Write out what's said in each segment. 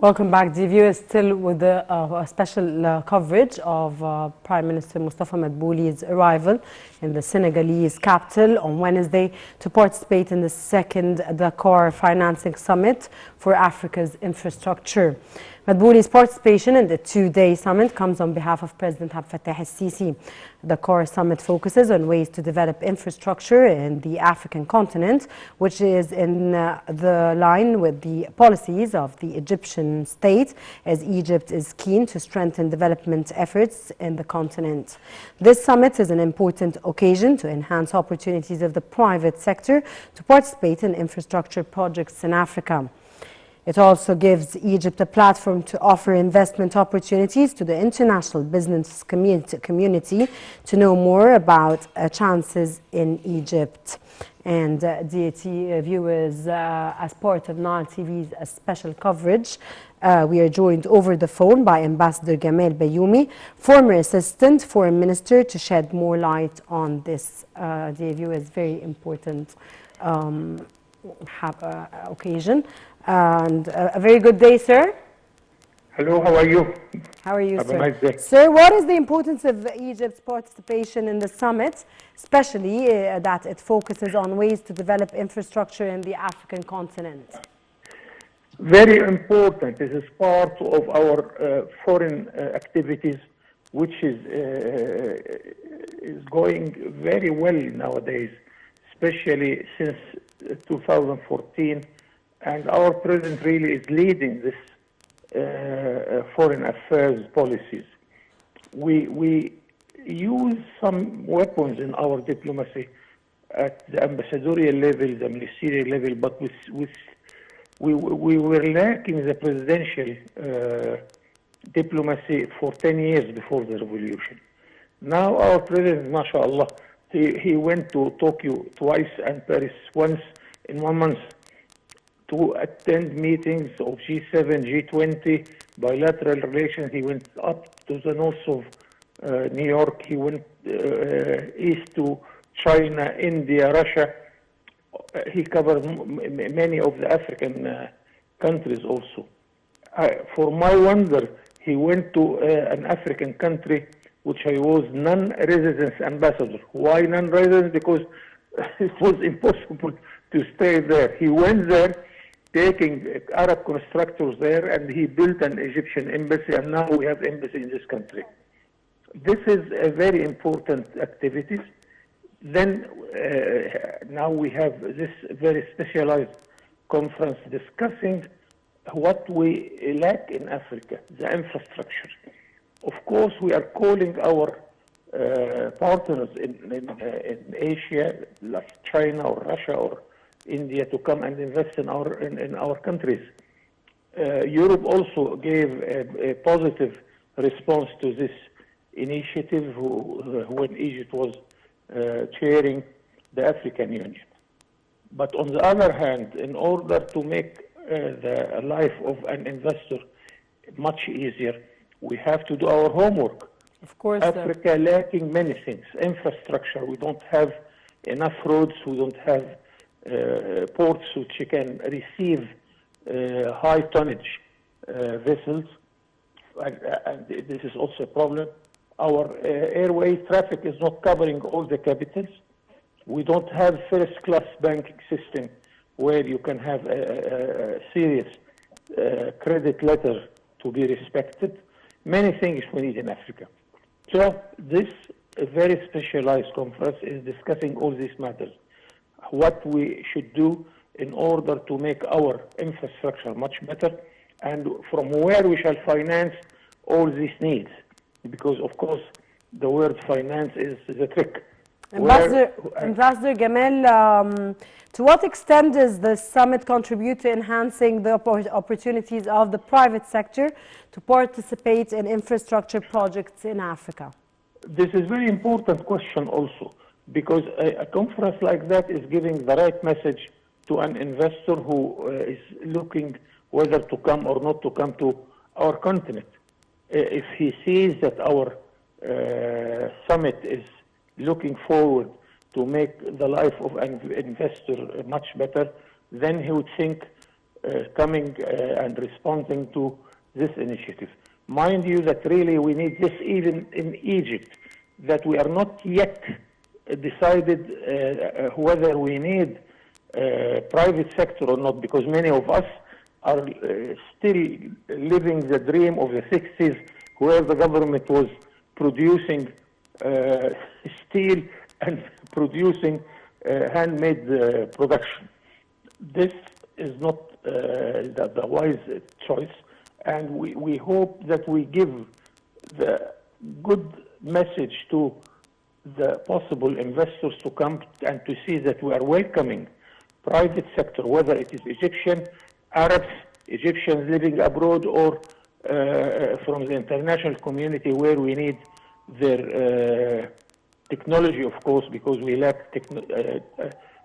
Welcome back, dear viewers. Still with the special coverage of Prime Minister Mustafa Madbouly's arrival in the Senegalese capital on Wednesday to participate in the second Dakar Financing Summit for Africa's infrastructure. Madbouly's participation in the two-day summit comes on behalf of President Abdel Fattah el-Sisi. The Dakar summit focuses on ways to develop infrastructure in the African continent, which is in the line with the policies of the Egyptian state, as Egypt is keen to strengthen development efforts in the continent. This summit is an important occasion to enhance opportunities of the private sector to participate in infrastructure projects in Africa. It also gives Egypt a platform to offer investment opportunities to the international business community to know more about chances in Egypt. And DAT viewers, as part of Nile TV's special coverage, we are joined over the phone by Ambassador Gamal Baioumy, former Assistant Foreign Minister, to shed more light on this, dear viewers, very important occasion. And a very good day, sir. Hello, how are you? How are you, Have sir? a nice day. Sir, what is the importance of Egypt's participation in the summit, especially that it focuses on ways to develop infrastructure in the African continent? Very important. This is part of our foreign activities, which is going very well nowadays, especially since 2014. And our president really is leading this foreign affairs policies. We use some weapons in our diplomacy at the ambassadorial level, the ministerial level, but we were lacking the presidential diplomacy for 10 years before the revolution. Now our president, mashallah, he went to Tokyo twice and Paris once in 1 month to attend meetings of G7, G20, bilateral relations. He went up to the north of New York. He went east to China, India, Russia. He covered many of the African countries also. For my wonder, he went to an African country which I was non-residence ambassador. Why non-residence? Because it was impossible to stay there. He went there, taking Arab constructors there, and he built an Egyptian embassy, and now we have embassy in this country. This is a very important activities. Then now we have this very specialized conference discussing what we lack in Africa, the infrastructure. Of course, we are calling our partners in Asia, like China or Russia or India, to come and invest in our countries. Europe also gave a positive response to this initiative when Egypt was chairing the African Union. But on the other hand, in order to make the life of an investor much easier, we have to do our homework. Of course, Africa lacking many things. Infrastructure, we don't have enough roads, we don't have ports which can receive high tonnage vessels, and this is also a problem. Our airway traffic is not covering all the capitals. We don't have first-class banking system where you can have a serious credit letter to be respected. Many things we need in Africa. So this very specialized conference is discussing all these matters. What we should do in order to make our infrastructure much better, and from where we shall finance all these needs. Because, of course, the word finance is the trick. Ambassador Gamal, to what extent does the summit contribute to enhancing the opportunities of the private sector to participate in infrastructure projects in Africa? This is a very important question also, because a conference like that is giving the right message to an investor who is looking whether to come or not to come to our continent. If he sees that our summit is looking forward to make the life of an investor much better, then he would think coming and responding to this initiative. Mind you that really we need this even in Egypt, that we are not yet decided whether we need private sector or not, because many of us are still living the dream of the 60s, where the government was producing steel and producing handmade production. This is not the wise choice, and we hope that we give the good message to the possible investors to come and to see that we are welcoming private sector, whether it is Egyptian, Arabs, Egyptians living abroad, or from the international community, where we need their technology, of course, because we lack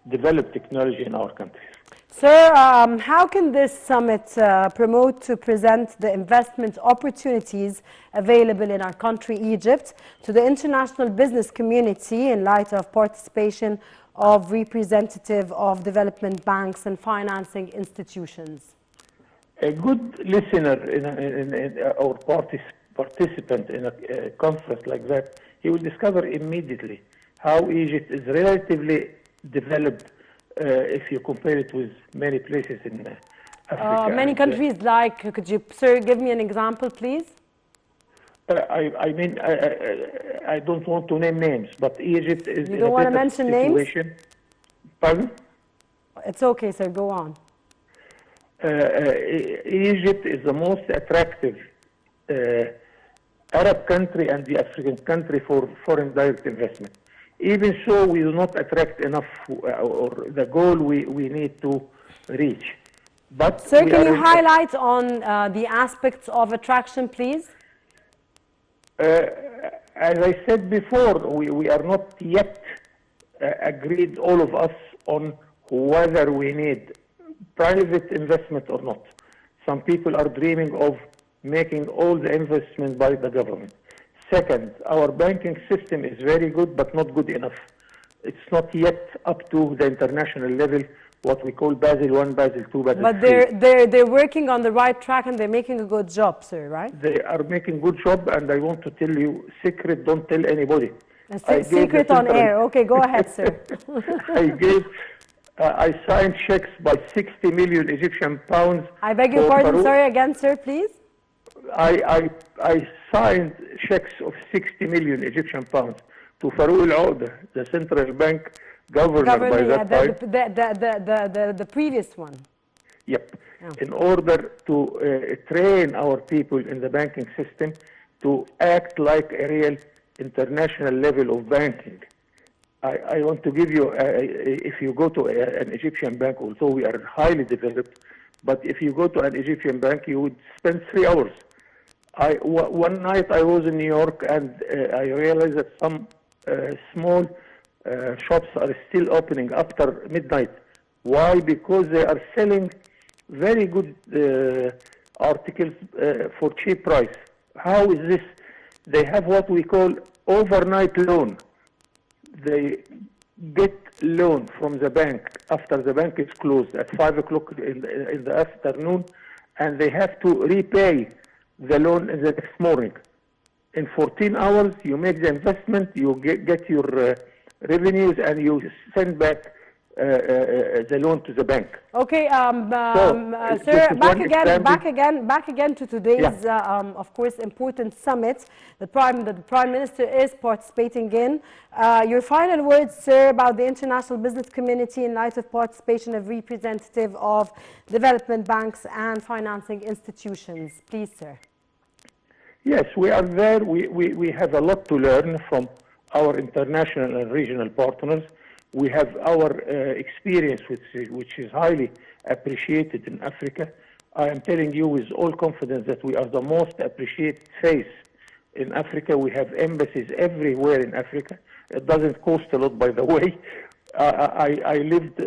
developed technology in our countries. Sir, how can this summit promote to present the investment opportunities available in our country, Egypt, to the international business community in light of participation of representative of development banks and financing institutions? A good listener or participant in a conference like that, he will discover immediately how Egypt is relatively developed if you compare it with many places in Africa. Many countries like, could you, sir, give me an example, please? I mean, I don't want to name names, but Egypt is you in don't a want to better mention situation. Names? Pardon? It's okay, sir, go on. Egypt is the most attractive Arab country and the African country for foreign direct investment. Even so, we do not attract enough, or the goal we need to reach. But sir, can you highlight on the aspects of attraction, please? As I said before, we are not yet agreed, all of us, on whether we need private investment or not. Some people are dreaming of making all the investment by the government. Second, our banking system is very good, but not good enough. It's not yet up to the international level, what we call Basel I, Basel II, Basel But III. they're working on the right track and they're making a good job, sir, right? They are making good job, and I want to tell you, secret, don't tell anybody. Secret on air. Okay, go ahead, sir. I signed checks by 60 million Egyptian pounds. I beg your pardon, sorry, again, sir, please. I signed checks of 60 million Egyptian pounds to Farouk al-Auda, the central bank governor by that time. The previous one. Yep. Oh. In order to train our people in the banking system to act like a real international level of banking. I want to give you, if you go to an Egyptian bank, although we are highly developed, but if you go to an Egyptian bank, you would spend 3 hours. One night I was in New York, and I realized that some small shops are still opening after midnight. Why? Because they are selling very good articles for cheap price. How is this? They have what we call overnight loan. They get loan from the bank after the bank is closed at 5 o'clock in the afternoon, and they have to repay the loan the next morning. In 14 hours, you make the investment, you get your revenues, and you send back the loan to the bank. Okay, sir, back again to today's, of course, important summit. The Prime Minister is participating in. Your final words, sir, about the international business community in light of participation of representative of development banks and financing institutions. Please, sir. Yes, we are there. We have a lot to learn from our international and regional partners. We have our experience, which is highly appreciated in Africa. I am telling you with all confidence that we are the most appreciated face in Africa. We have embassies everywhere in Africa. It doesn't cost a lot, by the way. I lived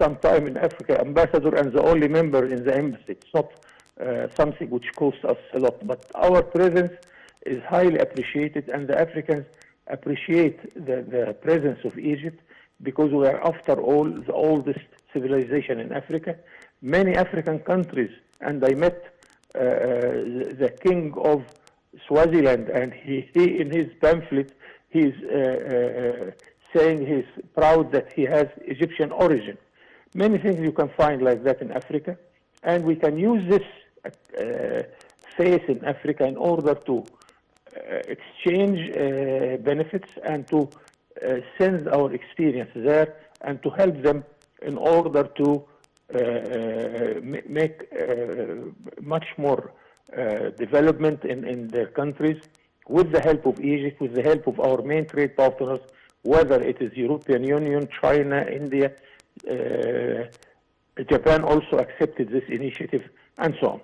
some time in Africa, ambassador, and the only member in the embassy. It's not something which costs us a lot, but our presence is highly appreciated, and the Africans appreciate the presence of Egypt, because we are, after all, the oldest civilization in Africa. Many African countries, and I met the king of Swaziland, and he in his pamphlet, he's saying he's proud that he has Egyptian origin. Many things you can find like that in Africa, and we can use this faith in Africa in order to exchange benefits and to send our experience there and to help them in order to make much more development in their countries with the help of Egypt, with the help of our main trade partners, whether it is European Union, China, India, Japan also accepted this initiative, and so on.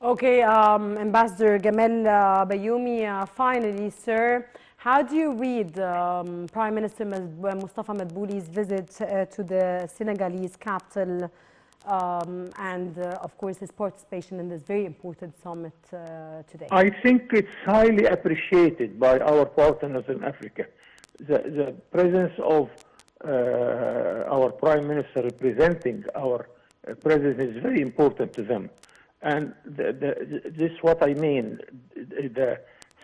Okay, Ambassador Gamal Baioumy, finally, sir, how do you read Prime Minister Mustafa Madbouly's visit to the Senegalese capital and, of course, his participation in this very important summit today? I think it's highly appreciated by our partners in Africa. The presence of our Prime Minister representing our President is very important to them. And this is what I mean. The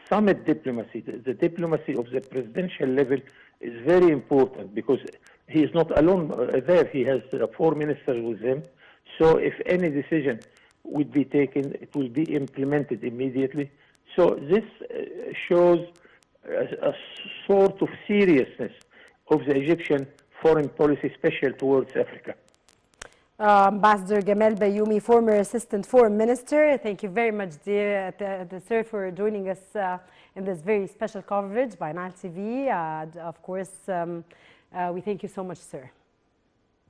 summit diplomacy, the diplomacy of the presidential level is very important because he is not alone there. He has 4 ministers with him. So if any decision would be taken, it will be implemented immediately. So this shows a sort of seriousness of the Egyptian foreign policy, especially towards Africa. Ambassador Gamal Baioumy, former Assistant Foreign Minister, thank you very much, dear sir, for joining us in this very special coverage by Nile TV. Of course, we thank you so much, sir.